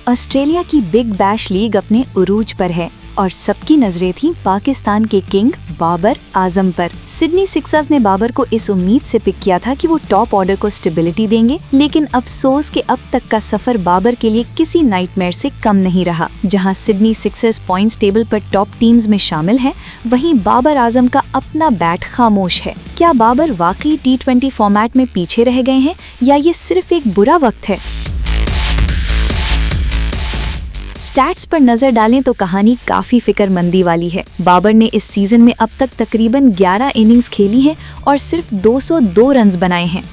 Australia की big bash league अपने उरूज पर है और सबकी नजरें थीं पाकिस्तान के किंग बाबर आजम पर। सिडनी सिक्सर्स ने बाबर को इस उम्मीद से पिक किया था कि वो टॉप ऑर्डर को स्टेबिलिटी देंगे, लेकिन अफसोस कि अब तक का सफर बाबर के लिए किसी नाइटमेयर से कम नहीं रहा। जहां सिडनी सिक्सर्स पॉइंट्स टेबल पर टॉप टीम्स में शामिल है, वहीं बाबर आजम का अपना बैट खामोश है। क्या बाबर वाकई T20 फॉर्मेट में पीछे रह गए हैं या ये सिर्फ एक बुरा वक्त है? स्टैट्स पर नजर डालें तो कहानी काफी फिक्रमंदी वाली है। बाबर ने इस सीजन में अब तक तकरीबन 11 इनिंग्स खेली हैं और सिर्फ 202 रन्स बनाए हैं।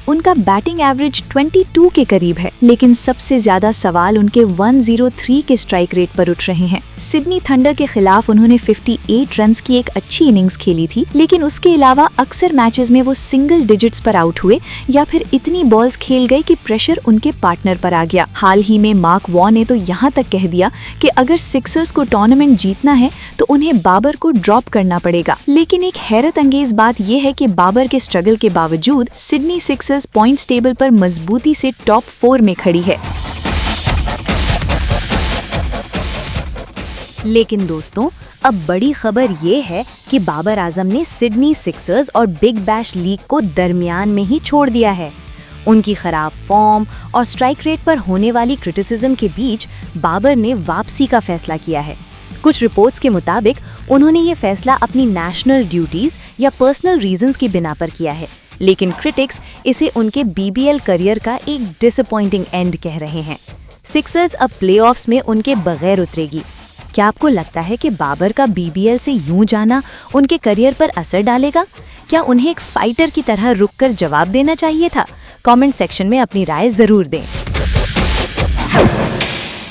उनका बैटिंग एवरेज 22 के करीब है, लेकिन सबसे ज्यादा सवाल उनके 103 के स्ट्राइक रेट पर उठ रहे हैं। सिडनी थंडर के खिलाफ उन्होंने 58 रन्स की एक अच्छी इनिंग्स खेली थी, लेकिन उसके अलावा अक्सर मैचेस में वो सिंगल डिजिट्स पर आउट हुए या फिर इतनी बॉल्स खेल गए कि प्रेशर उनके पार्टनर पर आ गया। हाल ही में मार्क वॉ ने तो यहाँ तक कह दिया कि अगर सिक्सर्स को टूर्नामेंट जीतना है तो उन्हें बाबर को ड्रॉप करना पड़ेगा। लेकिन एक हैरत अंगेज बात यह है कि बाबर के स्ट्रगल के बावजूद सिडनी सिक्सर्स पॉइंट्स टेबल पर मजबूती से टॉप 4 में खड़ी है। लेकिन दोस्तों, अब बड़ी खबर ये है कि बाबर आजम ने सिडनी सिक्सर्स और बिग बैश लीग को दरमियान में ही छोड़ दिया है। उनकी खराब फॉर्म और स्ट्राइक रेट पर होने वाली क्रिटिसिज्म के बीच बाबर ने वापसी का फैसला किया है। कुछ रिपोर्ट्स के मुताबिक उन्होंने ये फैसला अपनी नेशनल ड्यूटीज या पर्सनल रीजंस की बिना पर किया है, लेकिन क्रिटिक्स इसे उनके BBL करियर का एक डिसअपॉइंटिंग एंड कह रहे हैं। सिक्सर्स अब प्लेऑफ्स में उनके बगैर उतरेगी। क्या आपको लगता है कि बाबर का BBL से यूं जाना उनके करियर पर असर डालेगा? क्या उन्हें एक फाइटर की तरह रुककर जवाब देना चाहिए था? कमेंट सेक्शन में अपनी राय जरूर दें।